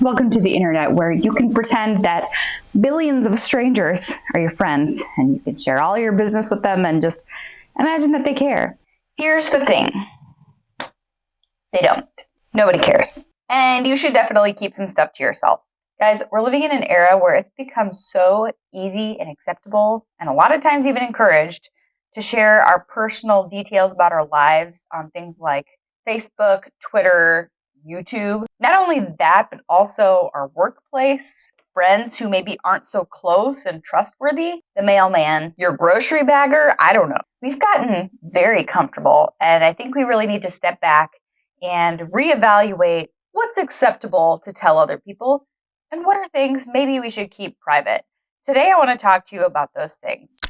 Welcome to the internet, where you can pretend that billions of strangers are your friends and you can share all your business with them and just imagine that they care. Here's the thing. They don't. Nobody cares. And you should definitely keep some stuff to yourself. Guys, we're living in an era where it's become so easy and acceptable, and a lot of times even encouraged, to share our personal details about our lives on things like Facebook, Twitter, YouTube. Not only that, but also our workplace, friends who maybe aren't so close and trustworthy, the mailman, your grocery bagger, I don't know. We've gotten very comfortable, and I think we really need to step back and reevaluate what's acceptable to tell other people and what are things maybe we should keep private. Today I want to talk to you about those things.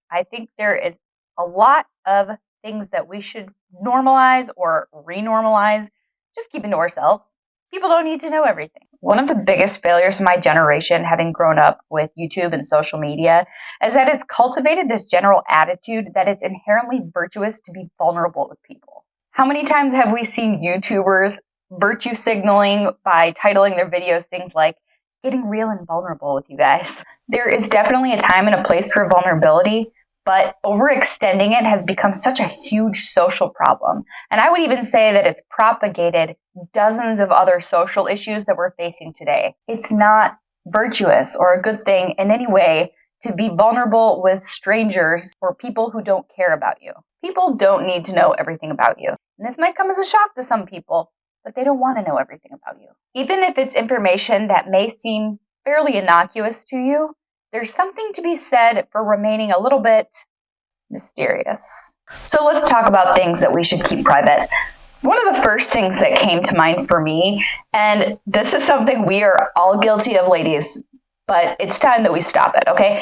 I think there is a lot of things that we should normalize or renormalize, just keeping to ourselves. People don't need to know everything. One of the biggest failures of my generation, having grown up with YouTube and social media, is that it's cultivated this general attitude that it's inherently virtuous to be vulnerable with people. How many times have we seen YouTubers virtue signaling by titling their videos things like, getting real and vulnerable with you guys? There is definitely a time and a place for vulnerability, but overextending it has become such a huge social problem. And I would even say that it's propagated dozens of other social issues that we're facing today. It's not virtuous or a good thing in any way to be vulnerable with strangers or people who don't care about you. People don't need to know everything about you. And this might come as a shock to some people, but they don't want to know everything about you. Even if it's information that may seem fairly innocuous to you, there's something to be said for remaining a little bit mysterious. So let's talk about things that we should keep private. One of the first things that came to mind for me, and this is something we are all guilty of, ladies, but it's time that we stop it, okay?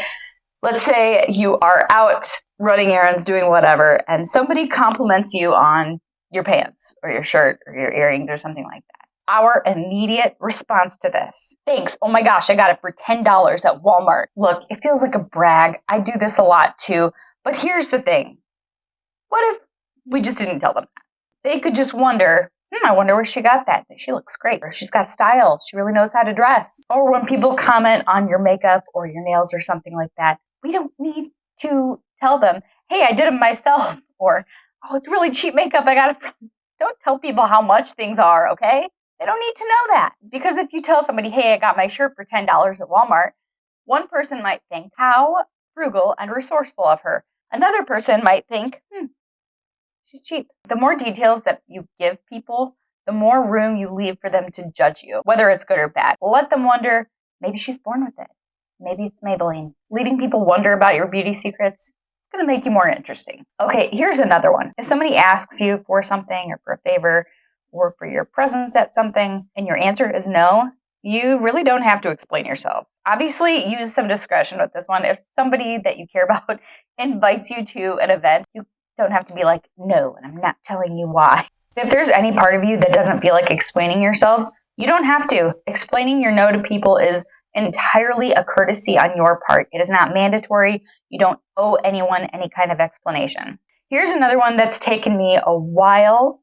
Let's say you are out running errands, doing whatever, and somebody compliments you on your pants or your shirt or your earrings or something like that. Our immediate response to this: thanks, oh my gosh, I got it for $10 at Walmart. Look, it feels like a brag. I do this a lot too. But here's the thing. What if we just didn't tell them that? They could just wonder, I wonder where she got that. She looks great. Or she's got style. She really knows how to dress. Or when people comment on your makeup or your nails or something like that, we don't need to tell them, hey, I did them myself. Or, oh, it's really cheap makeup. I got it from... Don't tell people how much things are, okay? They don't need to know that. Because if you tell somebody, hey, I got my shirt for $10 at Walmart, one person might think, how frugal and resourceful of her. Another person might think, she's cheap. The more details that you give people, the more room you leave for them to judge you, whether it's good or bad. Let them wonder, maybe she's born with it. Maybe it's Maybelline. Leading people wonder about your beauty secrets, it's going to make you more interesting. Okay, here's another one. If somebody asks you for something or for a favor or for your presence at something and your answer is no, you really don't have to explain yourself. Obviously, use some discretion with this one. If somebody that you care about invites you to an event, you don't have to be like, no, and I'm not telling you why. If there's any part of you that doesn't feel like explaining yourselves, you don't have to. Explaining your no to people is entirely a courtesy on your part. It is not mandatory. You don't owe anyone any kind of explanation. Here's another one that's taken me a while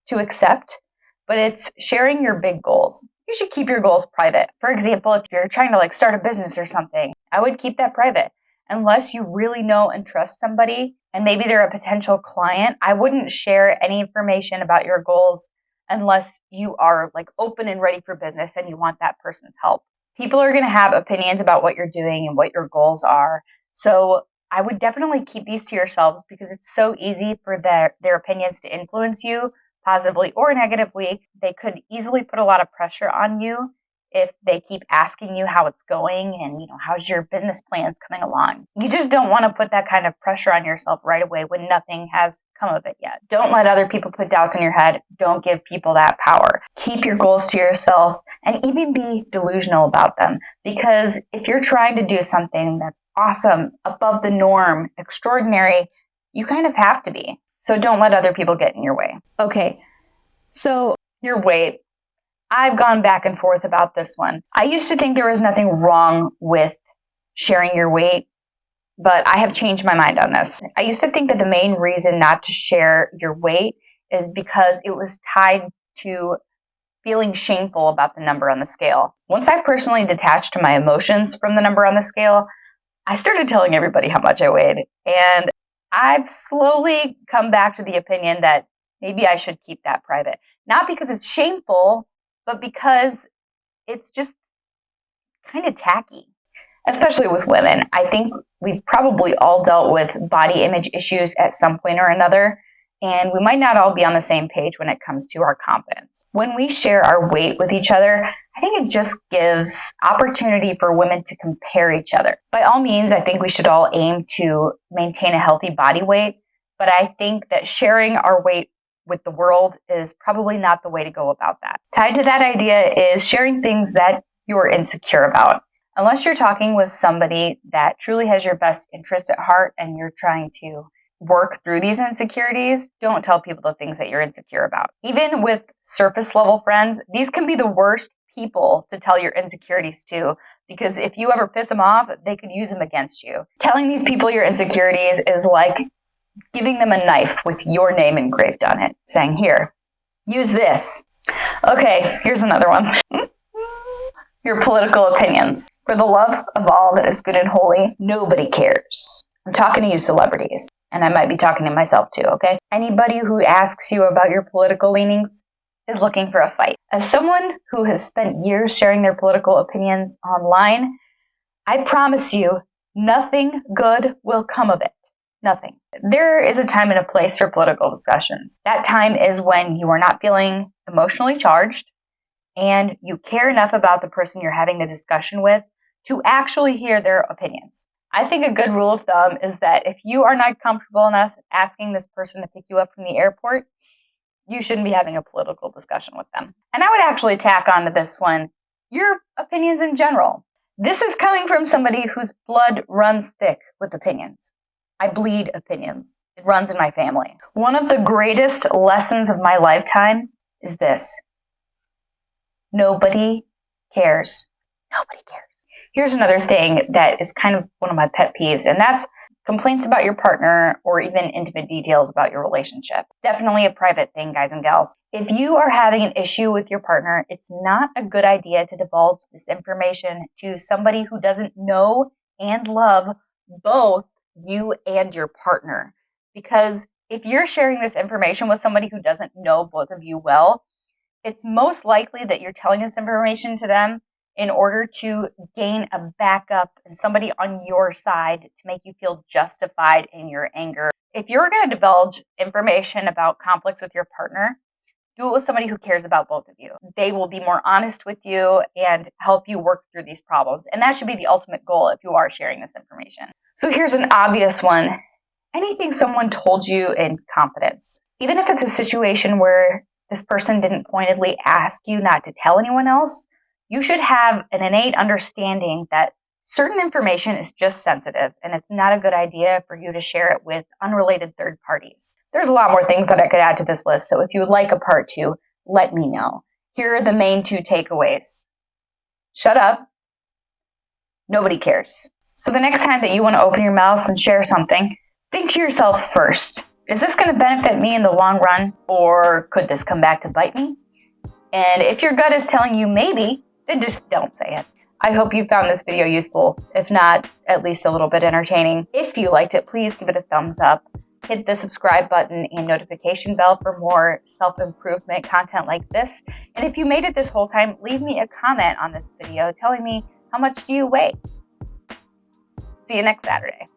to accept, but it's sharing your big goals. You should keep your goals private. For example, if you're trying to start a business or something, I would keep that private. Unless you really know and trust somebody, and maybe they're a potential client, I wouldn't share any information about your goals unless you are open and ready for business and you want that person's help. People are going to have opinions about what you're doing and what your goals are. So I would definitely keep these to yourselves because it's so easy for their opinions to influence you positively or negatively. They could easily put a lot of pressure on you if they keep asking you how it's going and, how's your business plans coming along. You just don't want to put that kind of pressure on yourself right away when nothing has come of it yet. Don't let other people put doubts in your head. Don't give people that power. Keep your goals to yourself and even be delusional about them. Because if you're trying to do something that's awesome, above the norm, extraordinary, you kind of have to be. So don't let other people get in your way. Okay, so your weight. I've gone back and forth about this one. I used to think there was nothing wrong with sharing your weight, but I have changed my mind on this. I used to think that the main reason not to share your weight is because it was tied to feeling shameful about the number on the scale. Once I personally detached my emotions from the number on the scale, I started telling everybody how much I weighed. And I've slowly come back to the opinion that maybe I should keep that private. Not because it's shameful, but because it's just kind of tacky, especially with women. I think we've probably all dealt with body image issues at some point or another, and we might not all be on the same page when it comes to our confidence. When we share our weight with each other, I think it just gives opportunity for women to compare each other. By all means, I think we should all aim to maintain a healthy body weight, but I think that sharing our weight with the world is probably not the way to go about that. Tied to that idea is sharing things that you're insecure about. Unless you're talking with somebody that truly has your best interest at heart and you're trying to work through these insecurities, don't tell people the things that you're insecure about. Even with surface level friends, these can be the worst people to tell your insecurities to, because if you ever piss them off, they could use them against you. Telling these people your insecurities is like giving them a knife with your name engraved on it, saying, here, use this. Okay, here's another one. Your political opinions. For the love of all that is good and holy, nobody cares. I'm talking to you celebrities, and I might be talking to myself too, okay? Anybody who asks you about your political leanings is looking for a fight. As someone who has spent years sharing their political opinions online, I promise you, nothing good will come of it. Nothing. There is a time and a place for political discussions. That time is when you are not feeling emotionally charged and you care enough about the person you're having the discussion with to actually hear their opinions. I think a good rule of thumb is that if you are not comfortable enough asking this person to pick you up from the airport, you shouldn't be having a political discussion with them. And I would actually tack onto this one your opinions in general. This is coming from somebody whose blood runs thick with opinions. I bleed opinions. It runs in my family. One of the greatest lessons of my lifetime is this. Nobody cares. Nobody cares. Here's another thing that is kind of one of my pet peeves, and that's complaints about your partner or even intimate details about your relationship. Definitely a private thing, guys and gals. If you are having an issue with your partner, it's not a good idea to divulge this information to somebody who doesn't know and love both you and your partner. Because if you're sharing this information with somebody who doesn't know both of you well, it's most likely that you're telling this information to them in order to gain a backup and somebody on your side to make you feel justified in your anger. If you're going to divulge information about conflicts with your partner, do it with somebody who cares about both of you. They will be more honest with you and help you work through these problems. And that should be the ultimate goal if you are sharing this information. So here's an obvious one. Anything someone told you in confidence, even if it's a situation where this person didn't pointedly ask you not to tell anyone else, you should have an innate understanding that certain information is just sensitive and it's not a good idea for you to share it with unrelated third parties. There's a lot more things that I could add to this list, so if you would like a part 2, let me know. Here are the main 2 takeaways. Shut up. Nobody cares. So the next time that you want to open your mouth and share something, think to yourself first, is this going to benefit me in the long run, or could this come back to bite me? And if your gut is telling you maybe, then just don't say it. I hope you found this video useful. If not, at least a little bit entertaining. If you liked it, please give it a thumbs up. Hit the subscribe button and notification bell for more self-improvement content like this. And if you made it this whole time, leave me a comment on this video telling me how much do you weigh. See you next Saturday.